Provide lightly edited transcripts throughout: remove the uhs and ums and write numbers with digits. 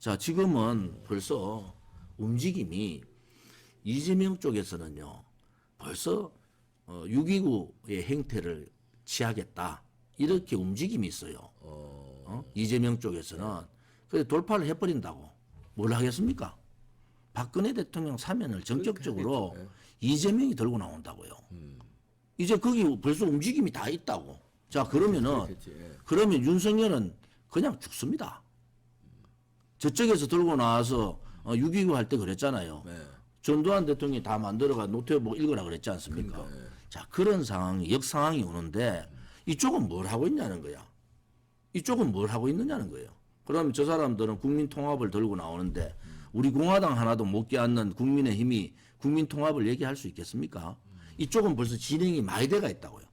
자, 지금은 벌써 움직임이 이재명 쪽에서는요, 벌써 6.29의 행태를 취하겠다. 이렇게 움직임이 있어요. 이재명 쪽에서는. 그래서 돌파를 해버린다고. 뭘 하겠습니까? 박근혜 대통령 사면을 전격적으로 이재명이 들고 나온다고요. 이제 거기 벌써 움직임이 다 있다고. 자, 그러면은, 그러면 윤석열은 그냥 죽습니다. 저쪽에서 들고 나와서 6.29 할 때 그랬잖아요. 네. 전두환 대통령이 다 만들어가 노트북 읽으라 그랬지 않습니까? 그러니까, 자, 그런 상황이, 역상황이 오는데 이쪽은 뭘 하고 있냐는 거야. 이쪽은 뭘 하고 있느냐는 거예요. 그러면 저 사람들은 국민 통합을 들고 나오는데 우리 공화당 하나도 못 껴안는 국민의힘이 국민 통합을 얘기할 수 있겠습니까? 이쪽은 벌써 진행이 많이 돼가 있다고요.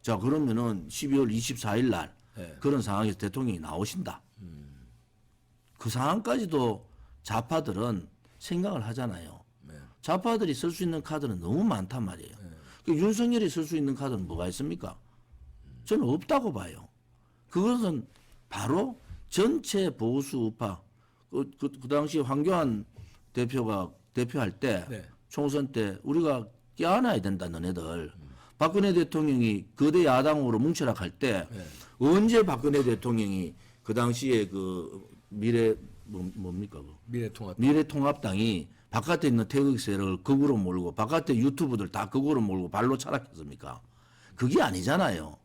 자, 그러면은 12월 24일 날 네. 그런 상황에서 대통령이 나오신다. 그 상황까지도 좌파들은 생각을 하잖아요. 네. 좌파들이 쓸 수 있는 카드는 너무 많단 말이에요. 그 윤석열이 쓸 수 있는 카드는 뭐가 있습니까? 저는 없다고 봐요. 그것은 바로 전체 보수 우파, 그 당시 황교안 대표가 대표할 때, 네. 총선 때 우리가 껴안아야 된다, 너네들. 박근혜 대통령이 거대 야당으로 뭉쳐라 할 때, 언제 박근혜 대통령이 그 당시에 그 뭡니까? 미래통합. 미래통합당이 바깥에 있는 태극 세력을 극으로 몰고 바깥에 유튜브들 다 극으로 몰고 발로 차락했습니까? 그게 아니잖아요.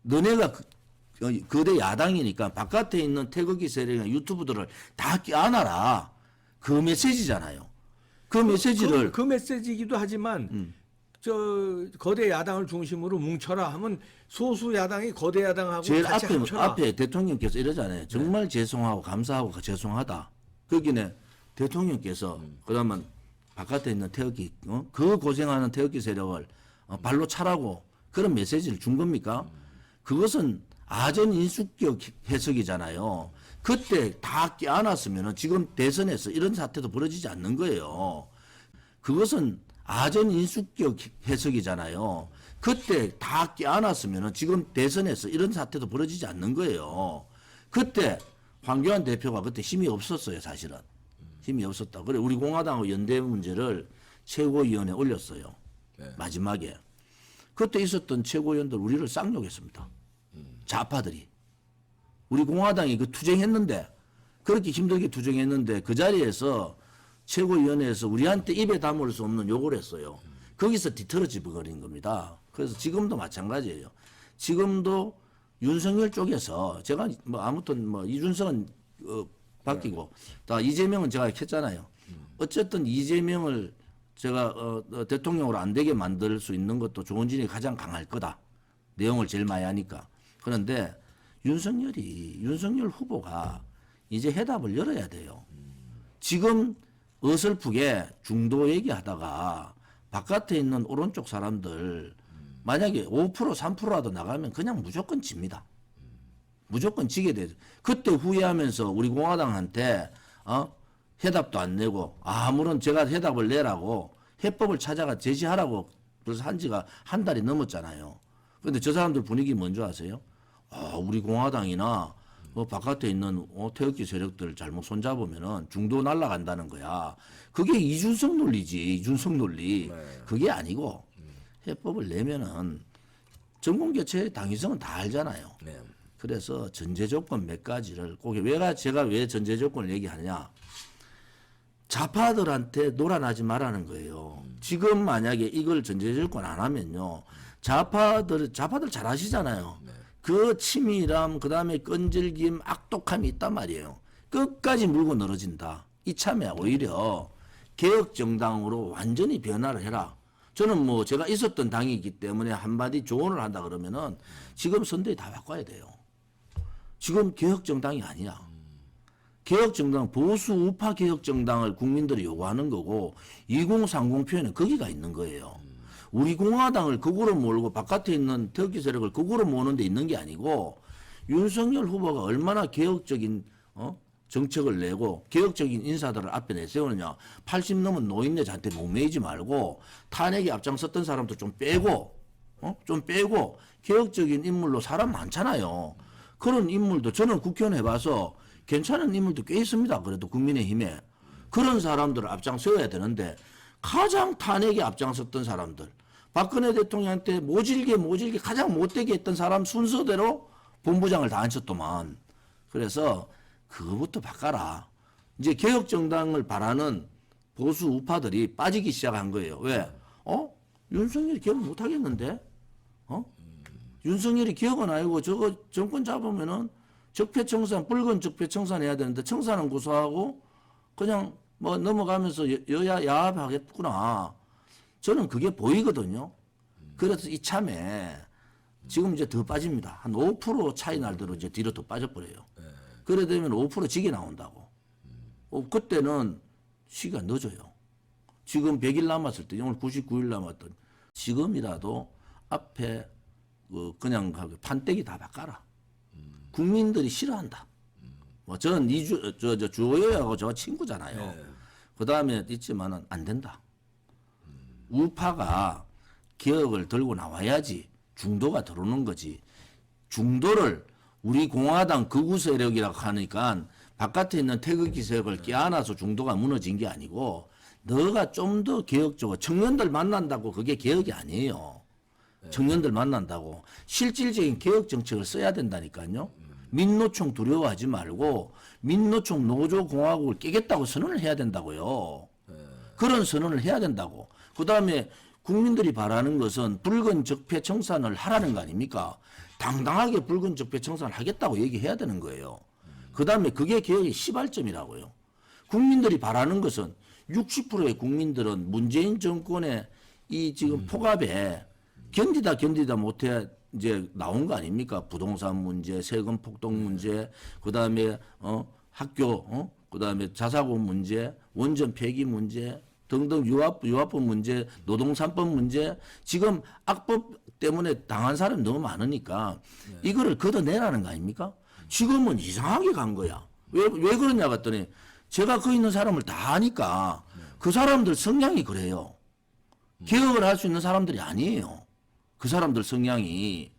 너네가 거대 야당이니까 바깥에 있는 태극기 세력이나 유튜브들을 다 껴안아라. 그 메시지잖아요. 그 메시지를 그 메시지이기도 하지만 저 거대 야당을 중심으로 뭉쳐라 하면 소수 야당이 거대 야당하고 제일 같이 합쳐라. 앞에 대통령께서 이러잖아요. 정말 죄송하고 감사하고 죄송하다. 거기는 대통령께서 그러면 바깥에 있는 태극기 그 고생하는 태극기 세력을 발로 차라고 그런 메시지를 준 겁니까? 그것은 아전 인수격 해석이잖아요. 그때 다 껴안았으면 지금 대선에서 이런 사태도 벌어지지 않는 거예요. 그것은 아전 인수격 해석이잖아요. 그때 다 껴안았으면 지금 대선에서 이런 사태도 벌어지지 않는 거예요. 그때 황교안 대표가 그때 힘이 없었어요, 사실은. 힘이 없었다. 그래 우리 공화당하고 연대 문제를 최고위원회에 올렸어요. 네. 마지막에. 그때 있었던 최고위원들 우리를 쌍욕했습니다. 좌파들이. 우리 공화당이 그 투쟁했는데 그렇게 힘들게 투쟁했는데 그 자리에서 최고위원회에서 우리한테 입에 담을 수 없는 욕을 했어요. 거기서 뒤틀어져 버린 겁니다. 그래서 지금도 마찬가지예요. 지금도 윤석열 쪽에서 제가 뭐 아무튼 뭐 이준석은 바뀌고 다 이재명은 제가 했잖아요. 어쨌든 이재명을 제가 대통령으로 안 되게 만들 수 있는 것도 조원진이 가장 강할 거다. 내용을 제일 많이 하니까. 그런데 윤석열 후보가 이제 해답을 열어야 돼요. 지금 어설프게 중도 얘기하다가 바깥에 있는 오른쪽 사람들 만약에 5% 3%라도 나가면 그냥 무조건 집니다. 무조건 지게 되죠. 그때 후회하면서 우리 공화당한테 해답도 안 내고 아무런 제가 해답을 내라고 해법을 찾아가 제시하라고 벌써 한 지가 한 달이 넘었잖아요. 그런데 저 사람들 분위기 뭔지 아세요? 우리 공화당이나 바깥에 있는 태극기 세력들 잘못 손잡으면은 중도 날아간다는 거야. 그게 이준석 논리지, 이준석 논리. 네. 그게 아니고 해법을 내면은 정권 교체의 당위성은 다 알잖아요. 네. 그래서 전제 조건 몇 가지를 꼭 제가 왜 전제 조건을 얘기하느냐? 좌파들한테 놀아나지 말라는 거예요. 지금 만약에 이걸 전제 조건 안 하면요, 좌파들 잘 아시잖아요. 네. 그 치밀함, 그 다음에 끈질김, 악독함이 있단 말이에요. 끝까지 물고 늘어진다. 이참에 오히려 개혁정당으로 완전히 변화를 해라. 저는 뭐 제가 있었던 당이기 때문에 한마디 조언을 한다 그러면은 지금 선대위 다 바꿔야 돼요. 지금 개혁정당이 아니야. 개혁정당, 보수 우파 개혁정당을 국민들이 요구하는 거고 2030 표에는 거기가 있는 거예요. 우리 공화당을 극으로 몰고 바깥에 있는 태극기 세력을 극으로 모으는 데 있는 게 아니고 윤석열 후보가 얼마나 개혁적인 정책을 내고 개혁적인 인사들을 앞에 내세우느냐. 80 넘은 노인네한테 목매이지 말고 탄핵에 앞장섰던 사람도 좀 빼고 좀 빼고 개혁적인 인물로 사람 많잖아요. 그런 인물도 저는 국회의원 해봐서 괜찮은 인물도 꽤 있습니다. 그래도 국민의힘에 그런 사람들을 앞장서야 되는데 가장 탄핵에 앞장섰던 사람들, 박근혜 대통령한테 모질게 가장 못되게 했던 사람 순서대로 본부장을 다 앉혔더만. 그래서 그거부터 바꿔라. 이제 개혁정당을 바라는 보수 우파들이 빠지기 시작한 거예요. 왜? 윤석열이 기억 못 하겠는데? 윤석열이 기억은 아니고 저거 정권 잡으면은 적폐청산, 붉은 적폐청산 해야 되는데 청산은 고소하고 그냥 뭐 넘어가면서 여야 야합하겠구나. 저는 그게 보이거든요. 그래서 이참에 지금 이제 더 빠집니다. 한 5% 차이 날대로 이제 뒤로 더 빠져버려요. 그래 되면 5% 지게 나온다고. 그때는 시기가 늦어요. 지금 100일 남았을 때, 오늘 99일 남았던 지금이라도 앞에 그냥 판때기 다 바꿔라. 국민들이 싫어한다. 뭐 저는 주호영하고 저 친구잖아요. 그 다음에 있지만은 안 된다. 우파가 개혁을 들고 나와야지 중도가 들어오는 거지. 중도를 우리 공화당 극우 세력이라고 하니까 바깥에 있는 태극기 세력을 껴안아서 중도가 무너진 게 아니고 너가 좀 더 개혁적으로 청년들 만난다고 그게 개혁이 아니에요. 청년들 만난다고 실질적인 개혁 정책을 써야 된다니까요. 민노총 두려워하지 말고 민노총 노조공화국을 깨겠다고 선언을 해야 된다고요. 그런 선언을 해야 된다고. 그다음에 국민들이 바라는 것은 붉은 적폐 청산을 하라는 거 아닙니까? 당당하게 붉은 적폐 청산을 하겠다고 얘기해야 되는 거예요. 그다음에 그게 개혁의 시발점이라고요. 국민들이 바라는 것은 60%의 국민들은 문재인 정권의 이 지금 폭압에 견디다 못해 이제 나온 거 아닙니까? 부동산 문제, 세금 폭동 문제, 그다음에 학교, 그다음에 자사고 문제, 원전 폐기 문제 등등 유아법 문제, 노동 3법 문제, 지금 악법 때문에 당한 사람이 너무 많으니까 이거를 걷어내라는 거 아닙니까? 지금은 이상하게 간 거야. 왜 그러냐 봤더니 제가 그 있는 사람을 다 아니까 그 사람들 성향이 그래요. 개혁을 할 수 있는 사람들이 아니에요. 그 사람들 성향이.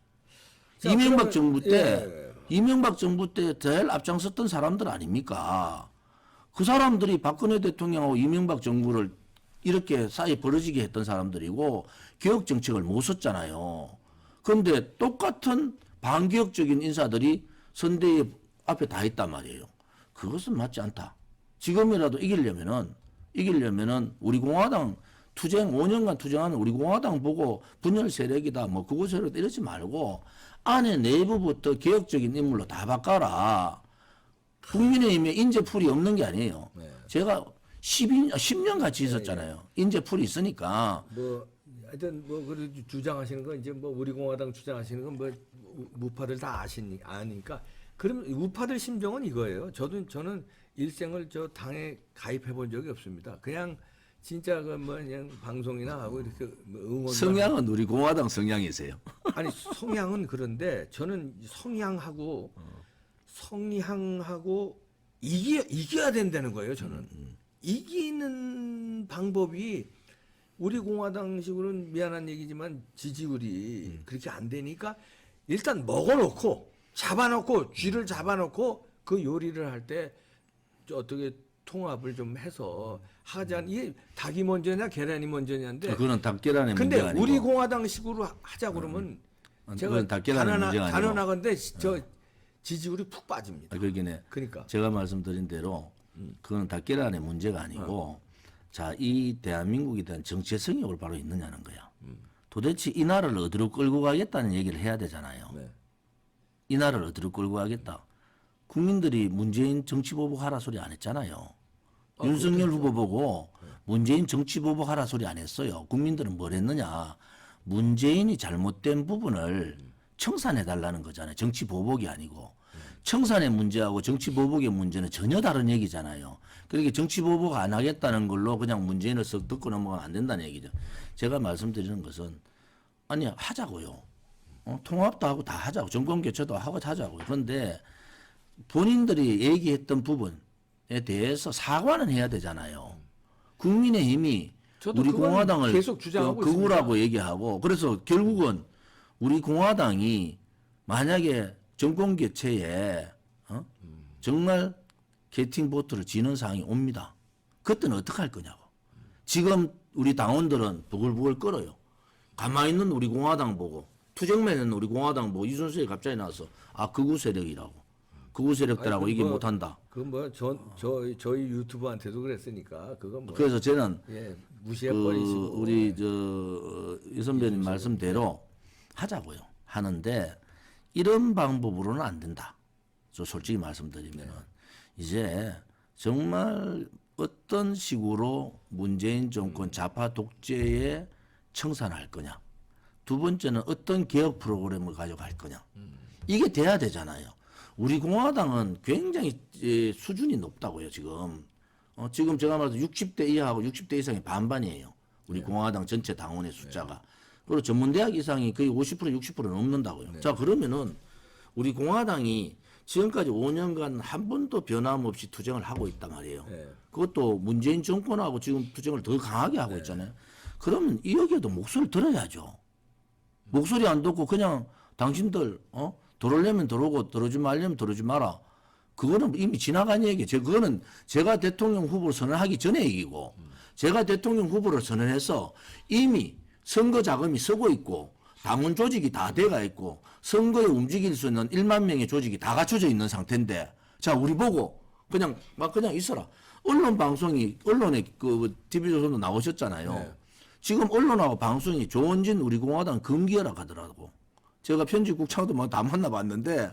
자, 이명박 그러면, 정부 때 예. 이명박 정부 때 제일 앞장섰던 사람들 아닙니까? 그 사람들이 박근혜 대통령하고 이명박 정부를 이렇게 사이 벌어지게 했던 사람들이고 개혁 정책을 못 썼잖아요. 그런데 똑같은 반개혁적인 인사들이 선대위 앞에 다 있단 말이에요. 그것은 맞지 않다. 지금이라도 이기려면은 우리 공화당 5년간 투쟁하는 우리 공화당 보고 분열 세력이다, 뭐 그거 세력 이러지 말고 안에 내부부터 개혁적인 인물로 다 바꿔라. 국민의힘에 인재풀이 없는 게 아니에요. 제가 10년 같이 있었잖아요. 인재풀이 있으니까. 뭐 하여튼 뭐 그래도 주장하시는 건 이제 뭐 우리 공화당 주장하시는 건 뭐 우파들 다 아니까 그럼 우파들 심정은 이거예요. 저는 일생을 저 당에 가입해 본 적이 없습니다. 그냥 진짜 그 뭐 그냥 방송이나 하고 이렇게 뭐 응원 성향은 우리 공화당 성향이세요. 아니 성향은 그런데 저는 성향하고 이겨야 된다는 거예요. 저는 이기는 방법이 우리 공화당식으로는 미안한 얘기지만 지지율이 그렇게 안 되니까 일단 먹어놓고 잡아놓고 쥐를 잡아놓고 그 요리를 할 때 어떻게 통합을 좀 해서 하자. 이게 닭이 먼저냐 계란이 먼저냐인데. 그거는 닭계란의 근데 문제가 아니고. 우리 공화당식으로 하자 그러면 제가 그건 닭계란의 문제가 아니고. 단언하건데 저 지지율이 푹 빠집니다. 그러긴 해. 그러니까. 제가 말씀드린 대로 그건 닭계란의 문제가 아니고 자, 이 대한민국에 대한 정치의 성욕을 바로 있느냐는 거야. 도대체 이 나라를 어디로 끌고 가겠다는 얘기를 해야 되잖아요. 네. 이 나라를 어디로 끌고 가겠다. 국민들이 문재인 정치 보복하라 소리 안 했잖아요. 윤석열 후보 보고 문재인 정치 보복하라 소리 안 했어요. 국민들은 뭘 했느냐. 문재인이 잘못된 부분을 청산해달라는 거잖아요. 정치 보복이 아니고. 청산의 문제하고 정치 보복의 문제는 전혀 다른 얘기잖아요. 그러니까 정치 보복 안 하겠다는 걸로 그냥 문재인을 썩 듣고 넘어가면 안 된다는 얘기죠. 제가 말씀드리는 것은 아니 하자고요. 통합도 하고 다 하자고. 정권 교체도 하고 하자고. 그런데 본인들이 얘기했던 부분에 대해서 사과는 해야 되잖아요. 국민의힘이 저도 우리 그건 공화당을 계속 주장하고 극우라고 얘기하고 그래서 결국은 우리 공화당이 만약에 정권 교체에 정말 게이팅보트를 지는 상황이 옵니다. 그때는 어떻게 할 거냐고. 지금 우리 당원들은 부글부글 끓어요. 가만히 있는 우리 공화당 보고 투쟁만 있는 우리 공화당 보고 이준석이 갑자기 나와서 극우 세력이라고. 극우 세력들하고 아니, 이게 뭐, 못한다. 저희 유튜브한테도 그랬으니까 그건 뭐 그래서 저는 무시해 버리시고 우리 이 선배님 말씀대로 하자고요. 하는데 이런 방법으로는 안 된다. 저 솔직히 말씀드리면은 이제 정말 어떤 식으로 문재인 정권 좌파 독재에 청산할 거냐. 두 번째는 어떤 개혁 프로그램을 가져갈 거냐. 이게 돼야 되잖아요. 우리 공화당은 굉장히 수준이 높다고요, 지금. 지금 제가 말해서 60대 이하하고 60대 이상이 반반이에요. 우리 공화당 전체 당원의 숫자가. 그리고 전문대학 이상이 거의 50% 60% 넘는다고요. 자, 그러면은 우리 공화당이 지금까지 5년간 한 번도 변함없이 투쟁을 하고 있단 말이에요. 그것도 문재인 정권하고 지금 투쟁을 더 강하게 하고 있잖아요. 그러면 여기에도 목소리를 들어야죠. 목소리 안 듣고 그냥 당신들 들어오려면 들어오고 들어오지 말려면 들어오지 마라. 그거는 이미 지나간 얘기. 그거는 제가 대통령 후보를 선언하기 전에 얘기고 제가 대통령 후보를 선언해서 이미 선거 자금이 서고 있고 당원 조직이 다 돼가 있고 선거에 움직일 수 있는 1만 명의 조직이 다 갖춰져 있는 상태인데 자 우리 보고 그냥 있어라. 언론 방송이 언론에 그 TV조선도 나오셨잖아요. 지금 언론하고 방송이 조원진 우리 공화당 금기어라 하더라고. 제가 편집국장도 다 만나봤는데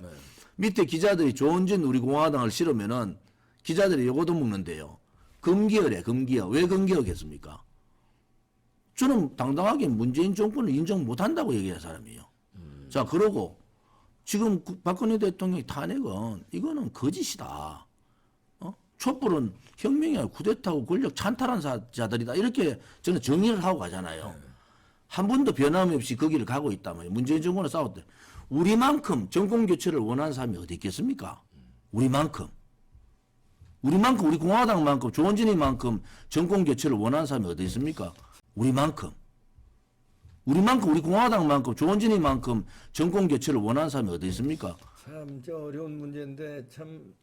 밑에 기자들이 조원진 우리 공화당을 실으면은 기자들이 요거도 묻는데요. 금기어래 금기어. 왜 금기어겠습니까? 저는 당당하게 문재인 정권을 인정 못한다고 얘기할 사람이에요. 자 그러고 지금 박근혜 대통령의 탄핵은 이거는 거짓이다. 촛불은 혁명이 아니라 쿠데타고 권력 찬탈한 자들이다. 이렇게 저는 정의를 하고 가잖아요. 한 번도 변함이 없이 거기를 가고 있다면 문재인 정권을 싸웠대. 우리만큼 정권 교체를 원하는 사람이 어디 있겠습니까? 우리만큼 우리 공화당만큼 조원진이만큼 정권 교체를 원하는 사람이 어디 있습니까? 우리만큼 우리 공화당만큼 조원진이만큼 정권 교체를 원하는 사람이 어디 있습니까? 참 어려운 문제인데 참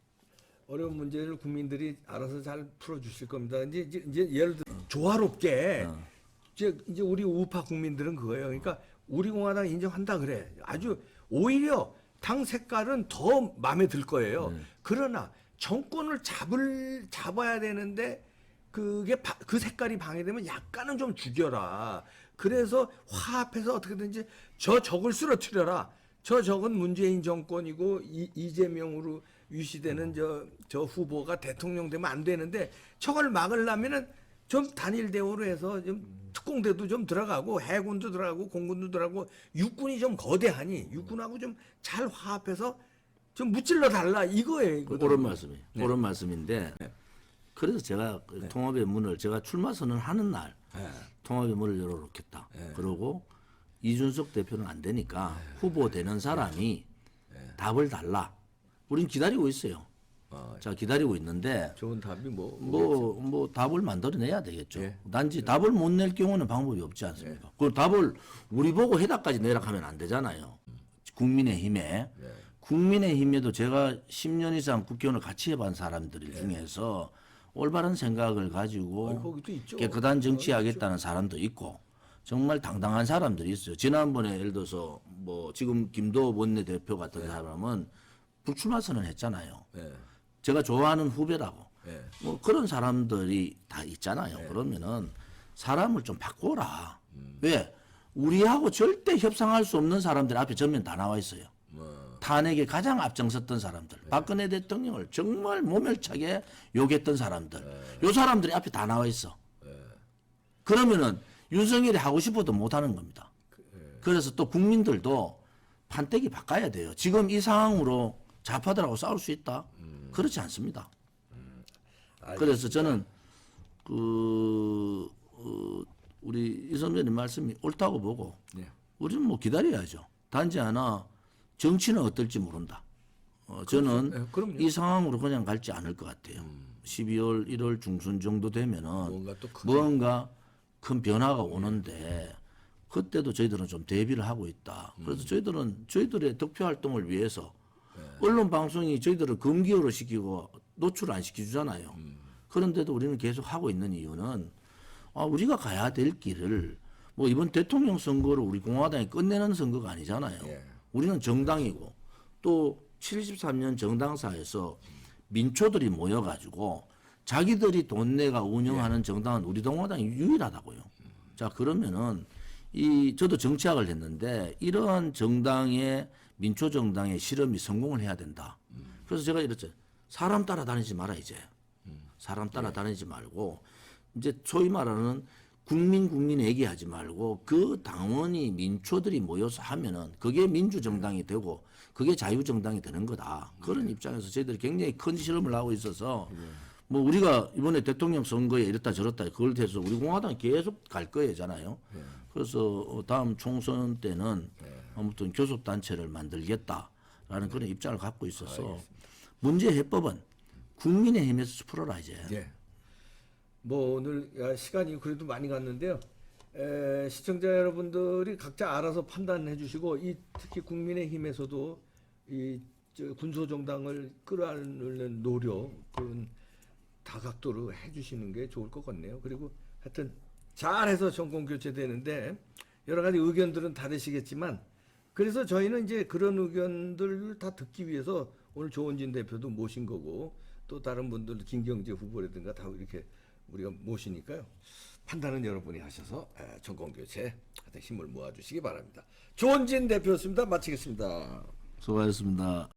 어려운 문제를 국민들이 알아서 잘 풀어주실 겁니다. 이제 예를 들어 조화롭게 이제 우리 우파 국민들은 그거예요. 그러니까 우리 공화당 인정한다 그래. 아주 오히려 당 색깔은 더 마음에 들 거예요. 그러나 정권을 잡아야 되는데 그 색깔이 방해되면 약간은 좀 죽여라. 그래서 화합해서 어떻게든지 저 적을 쓰러뜨려라. 저 적은 문재인 정권이고 이재명으로 유시되는 저 후보가 대통령 되면 안 되는데 저걸 막으려면은 좀 단일 대우로 해서 좀 특공대도 좀 들어가고 해군도 들어가고 공군도 들어가고 육군이 좀 거대하니 육군하고 좀 잘 화합해서 좀 무찔러 달라 이거예요. 그런 말씀이에요. 그런 말씀인데 그래서 제가 통합의 문을 제가 출마 선언하는 날 통합의 문을 열어놓겠다. 그러고 이준석 대표는 안 되니까 후보 되는 사람이 답을 달라. 우린 기다리고 있어요. 자 기다리고 있는데 좋은 답이 뭐 답을 만들어내야 되겠죠. 단지 답을 못 낼 경우는 방법이 없지 않습니까? 그 답을 우리 보고 해답까지 내라 하면 안 되잖아요. 국민의힘에도 제가 10년 이상 국회의원을 같이 해본 사람들 중에서 올바른 생각을 가지고 거기도 있죠. 깨끗한 정치하겠다는 사람도 있고 정말 당당한 사람들이 있어요. 지난번에 예를 들어서 뭐 지금 김도호 원내대표 같은 사람은 불출마 선언했잖아요. 제가 좋아하는 후배라고. 뭐 그런 사람들이 다 있잖아요. 그러면은 사람을 좀 바꿔라. 왜? 우리하고 절대 협상할 수 없는 사람들 앞에 전면 다 나와 있어요. 탄핵에 가장 앞장섰던 사람들. 박근혜 대통령을 정말 모멸차게 욕했던 사람들. 요 사람들이 앞에 다 나와 있어. 그러면은 윤석열이 하고 싶어도 못하는 겁니다. 그래서 또 국민들도 판때기 바꿔야 돼요. 지금 이 상황으로 좌파들하고 싸울 수 있다? 그렇지 않습니다. 그래서 저는 우리 이 선배님 말씀이 옳다고 보고 우리는 뭐 기다려야죠. 단지 하나 정치는 어떨지 모른다. 저는 이 상황으로 그냥 갈지 않을 것 같아요. 12월 1월 중순 정도 되면은 뭔가 큰 변화가 오는데 그때도 저희들은 좀 대비를 하고 있다. 그래서 저희들은 저희들의 득표 활동을 위해서 언론 방송이 저희들을 금기어로 시키고 노출을 안 시켜주잖아요. 그런데도 우리는 계속 하고 있는 이유는 우리가 가야 될 길을 뭐 이번 대통령 선거를 우리 공화당이 끝내는 선거가 아니잖아요. 예. 우리는 정당이고 또 73년 정당사에서 민초들이 모여가지고 자기들이 돈 내가 운영하는 정당은 우리 공화당이 유일하다고요. 자 그러면은 저도 정치학을 했는데 이러한 정당의 민초 정당의 실험이 성공을 해야 된다. 그래서 제가 이랬죠. 사람 따라다니지 마라 이제. 사람 따라다니지 말고 이제 소위 말하는 국민 얘기하지 말고 그 당원이 민초들이 모여서 하면은 그게 민주정당이 되고 그게 자유정당이 되는 거다. 그런 입장에서 저희들이 굉장히 큰 실험을 하고 있어서 뭐 우리가 이번에 대통령 선거에 이랬다 저랬다 그걸 대해서 우리 공화당이 계속 갈 거예잖아요. 그래서 다음 총선 때는 아무튼 교섭단체를 만들겠다라는 그런 입장을 갖고 있어서 문제 해법은 국민의힘에서 풀어라 이제. 예. 뭐 오늘 시간이 그래도 많이 갔는데요. 시청자 여러분들이 각자 알아서 판단해 주시고 특히 국민의힘에서도 군소정당을 끌어안는 노력은 다각도로 해주시는 게 좋을 것 같네요. 그리고 하여튼 잘해서 정권 교체되는데 여러 가지 의견들은 다르시겠지만 그래서 저희는 이제 그런 의견들을 다 듣기 위해서 오늘 조원진 대표도 모신 거고 또 다른 분들 김경재 후보라든가 다 이렇게 우리가 모시니까요. 판단은 여러분이 하셔서 정권 교체 힘을 모아주시기 바랍니다. 조원진 대표였습니다. 마치겠습니다. 수고하셨습니다.